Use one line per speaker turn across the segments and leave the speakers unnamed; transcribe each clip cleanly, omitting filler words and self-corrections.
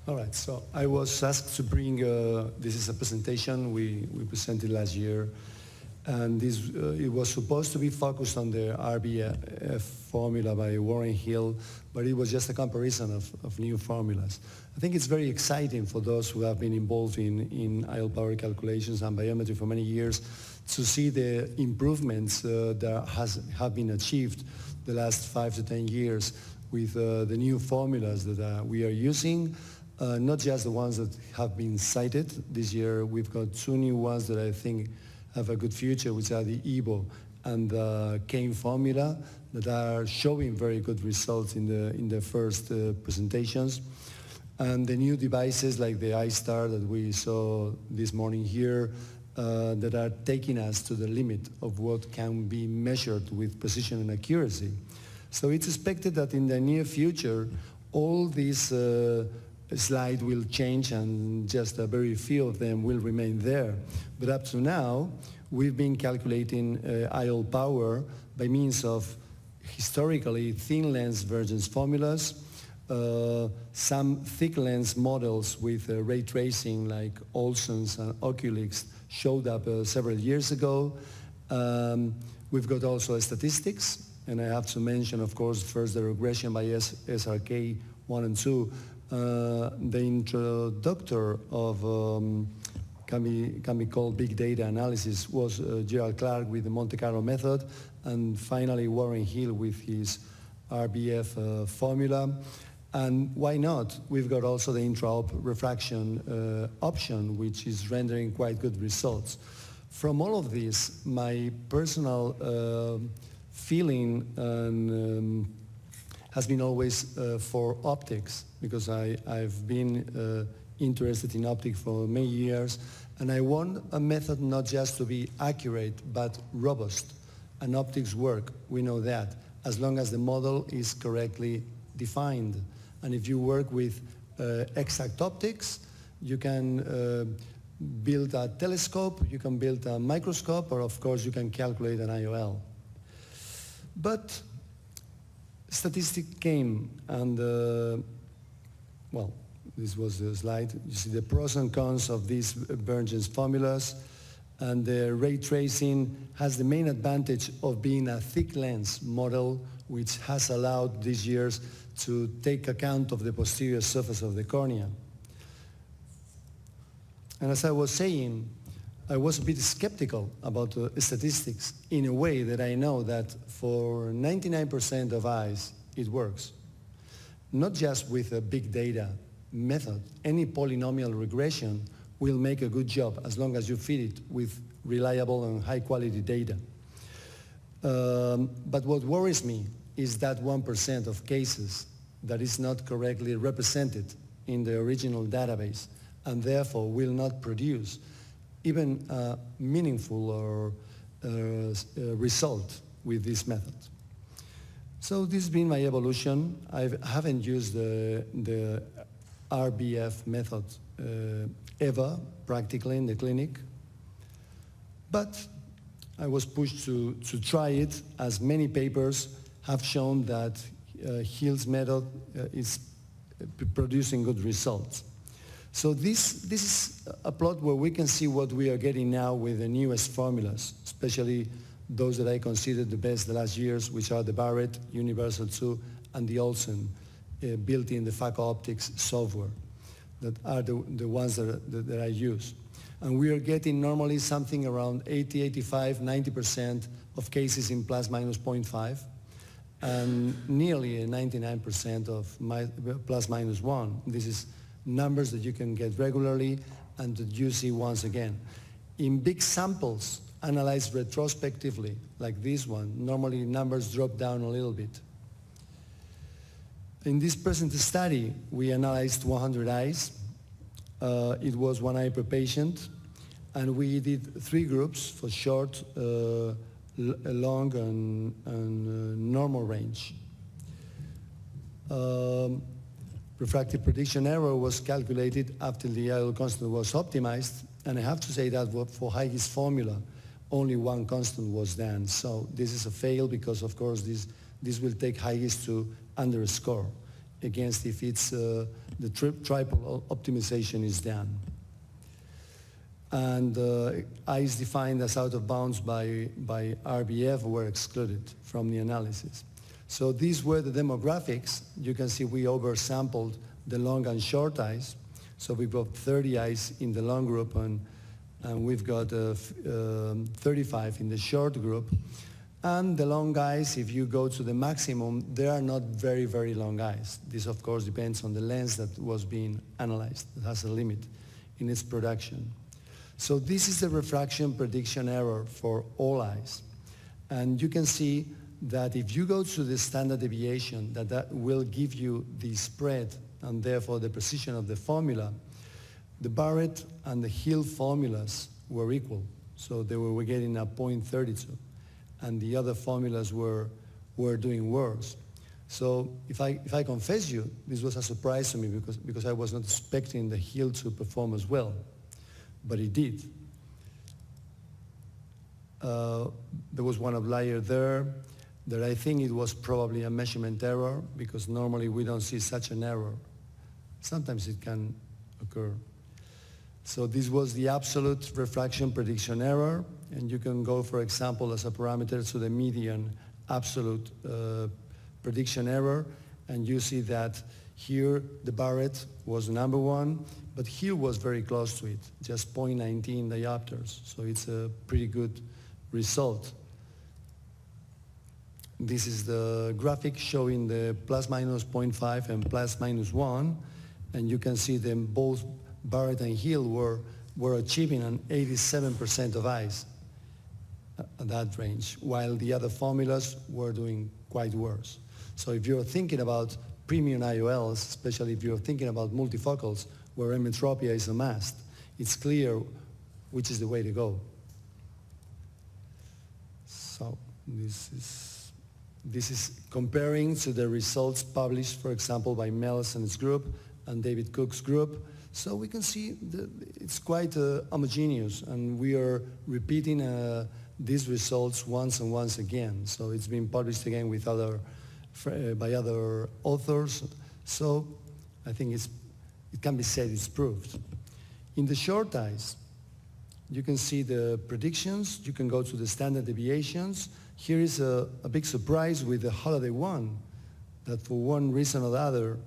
All right, so I was asked to bring, this is a presentation we presented last year, and this, it was supposed to be focused on the RBF formula by Warren Hill, but it was just a comparison of new formulas. I think it's very exciting for those who have been involved in IL power calculations and biometry for many years to see the improvements that have been achieved the last 5 to 10 years with the new formulas that we are using. Not just the ones that have been cited. This year we've got 2 new ones that I think have a good future, which are the EVO and the Kane formula that are showing very good results in the first presentations. And the new devices like the iStar that we saw this morning here that are taking us to the limit of what can be measured with precision and accuracy. So it's expected that in the near future all these slide will change and just a very few of them will remain there. But up to now, we've been calculating IL power by means of historically thin lens Vergence formulas, some thick lens models with ray tracing like Olson's and Oculix showed up several years ago. We've got also statistics, and I have to mention, of course, first the regression by SRK 1 and 2. The introductor of can be called big data analysis was Gerald Clark with the Monte Carlo method, and finally Warren Hill with his RBF formula. And why not? We've got also the intra-op refraction option, which is rendering quite good results. From all of this, my personal feeling has been always for optics, because I've been interested in optics for many years, and I want a method not just to be accurate but robust. And optics work, we know that, as long as the model is correctly defined. And if you work with exact optics, you can build a telescope, you can build a microscope, or of course you can calculate an IOL. But statistic came and, well, this was the slide. You see the pros and cons of these Vergence formulas, and the ray tracing has the main advantage of being a thick lens model, which has allowed these years to take account of the posterior surface of the cornea. And as I was saying, I was a bit skeptical about statistics in a way that I know that for 99% of eyes, it works. Not just with a big data method. Any polynomial regression will make a good job as long as you feed it with reliable and high quality data. But what worries me is that 1% of cases that is not correctly represented in the original database and therefore will not produce even a meaningful or result with this method. So this has been my evolution. I haven't used the RBF method ever practically in the clinic, but I was pushed to try it, as many papers have shown that Hill's method is producing good results. So this is a plot where we can see what we are getting now with the newest formulas, especially those that I considered the best the last years, which are the Barrett, Universal 2, and the Olsen, built in the FACO Optics software, that are the ones that I use. And we are getting normally something around 80, 85, 90% of cases in plus minus 0.5, and nearly 99% of plus minus 1. This is numbers that you can get regularly and that you see once again. In big samples, analyzed retrospectively, like this one, normally numbers drop down a little bit. In this present study, we analyzed 100 eyes. It was 1 eye per patient, and we did 3 groups for short, long, and normal range. Refractive prediction error was calculated after the IL constant was optimized, and I have to say that for Haag's formula, only 1 constant was done. So this is a fail because, of course, this will take Haag's to underscore against if it's the triple optimization is done. And eyes defined as out of bounds by RBF were excluded from the analysis. So these were the demographics. You can see we oversampled the long and short eyes. So we've got 30 eyes in the long group and we've got 35 in the short group. And the long eyes, if you go to the maximum, they are not very, very long eyes. This, of course, depends on the lens that was being analyzed. It has a limit in its production. So this is the refraction prediction error for all eyes. And you can see that if you go to the standard deviation, that will give you the spread and therefore the precision of the formula. The Barrett and the Hill formulas were equal. So they were getting a 0.32. And the other formulas were doing worse. So if I confess you, this was a surprise to me because I was not expecting the Hill to perform as well. But it did. There was one outlier there that I think it was probably a measurement error because normally we don't see such an error. Sometimes it can occur. So this was the absolute refraction prediction error, and you can go, for example, as a parameter to the median absolute prediction error, and you see that here the Barrett was number one, but Hill was very close to it, just 0.19 diopters, so it's a pretty good result. This is the graphic showing the plus minus 0.5 and plus minus 1, and you can see them both, Barrett and Hill, were achieving an 87% of eyes at that range, while the other formulas were doing quite worse. So if you're thinking about premium IOLs, especially if you're thinking about multifocals, where emmetropia is a must, it's clear which is the way to go. So this is comparing to the results published, for example, by Melson's group and David Cook's group. So we can see it's quite homogeneous, and we are repeating these results once and once again. So it's been published again with by other authors. So I think it can be said it's proved. In the short eyes, you can see the predictions. You can go to the standard deviations. Here is a big surprise with the Holiday one, that for one reason or the other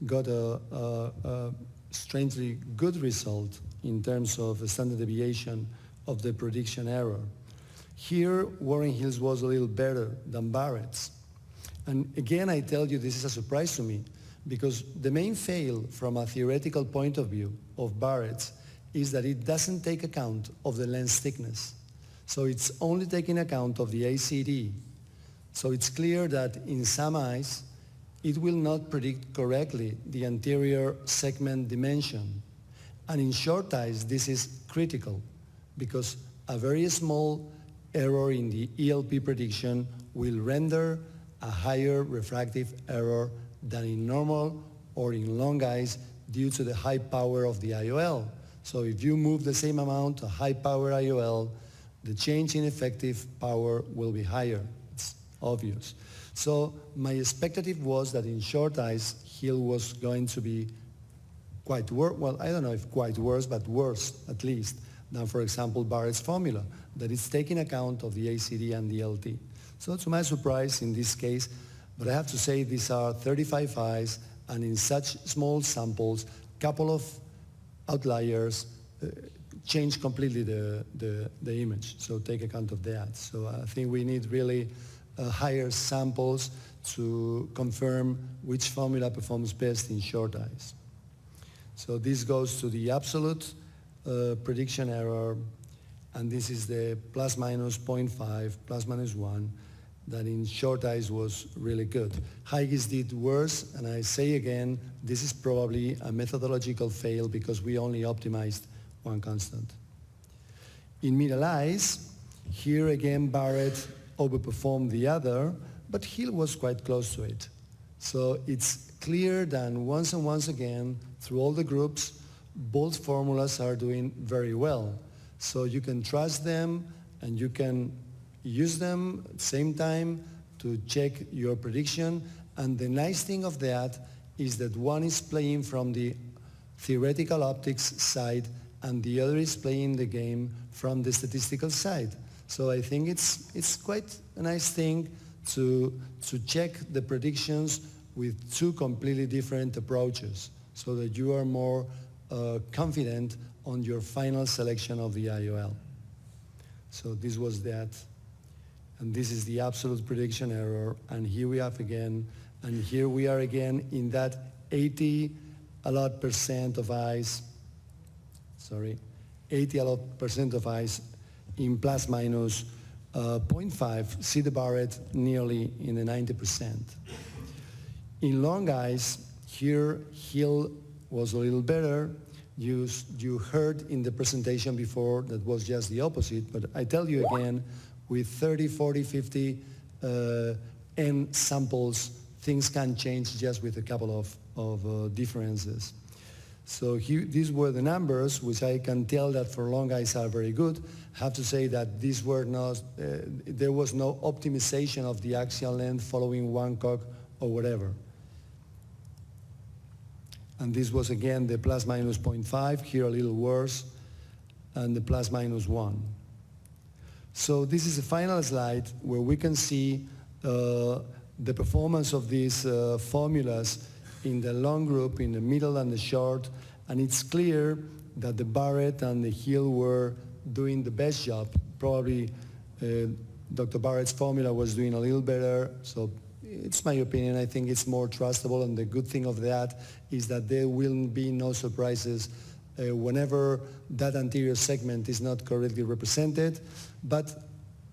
got a strangely good result in terms of the standard deviation of the prediction error. Here, Warren Hill's was a little better than Barrett's. And again, I tell you, this is a surprise to me, because the main fail from a theoretical point of view of Barrett's is that it doesn't take account of the lens thickness. So it's only taking account of the ACD. So it's clear that in some eyes, it will not predict correctly the anterior segment dimension. And in short eyes, this is critical, because a very small error in the ELP prediction will render a higher refractive error than in normal or in long eyes due to the high power of the IOL. So if you move the same amount to high power IOL, the change in effective power will be higher. It's obvious. So my expectative was that in short eyes, Hill was going to be quite worse, well, I don't know if quite worse, but worse at least than, for example, Barrett's formula, that is taking account of the ACD and the LT. So to my surprise in this case, but I have to say these are 35 eyes, and in such small samples, couple of outliers change completely the image. So take account of that. So I think we need really higher samples to confirm which formula performs best in short eyes. So this goes to the absolute prediction error, and this is the plus minus 0.5, plus minus 1, that in short eyes was really good. Haag did worse, and I say again, this is probably a methodological fail because we only optimized one constant. In middle eyes, here again Barrett overperformed the other, but Hill was quite close to it. So it's clear that once and once again, through all the groups, both formulas are doing very well. So you can trust them, and you can use them at the same time to check your prediction. And the nice thing of that is that one is playing from the theoretical optics side and the other is playing the game from the statistical side. So I think it's quite a nice thing to check the predictions with two completely different approaches so that you are more confident on your final selection of the IOL. So this was that. And this is the absolute prediction error. And here we have again, and here we are again in that 80% of eyes, 80% of eyes in plus minus 0.5, see the Barrett nearly in the 90%. In long eyes, here Hill was a little better. You heard in the presentation before that was just the opposite, but I tell you again, with 30, 40, 50 N samples, things can change just with a couple of differences. So these were the numbers, which I can tell that for long eyes are very good. I have to say that these were not, there was no optimization of the axial length following one cock or whatever. And this was again the plus minus 0.5, here a little worse, and the plus minus 1. So this is a final slide where we can see the performance of these formulas in the long group, in the middle and the short, and it's clear that the Barrett and the Hill were doing the best job. Probably Dr. Barrett's formula was doing a little better, so it's my opinion. I think it's more trustable, and the good thing of that is that there will be no surprises whenever that anterior segment is not correctly represented. But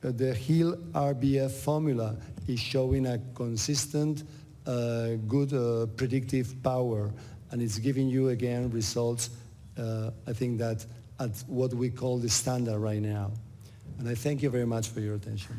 the Hill-RBF formula is showing a consistent, good predictive power, and it's giving you again results, I think that at what we call the standard right now. And I thank you very much for your attention.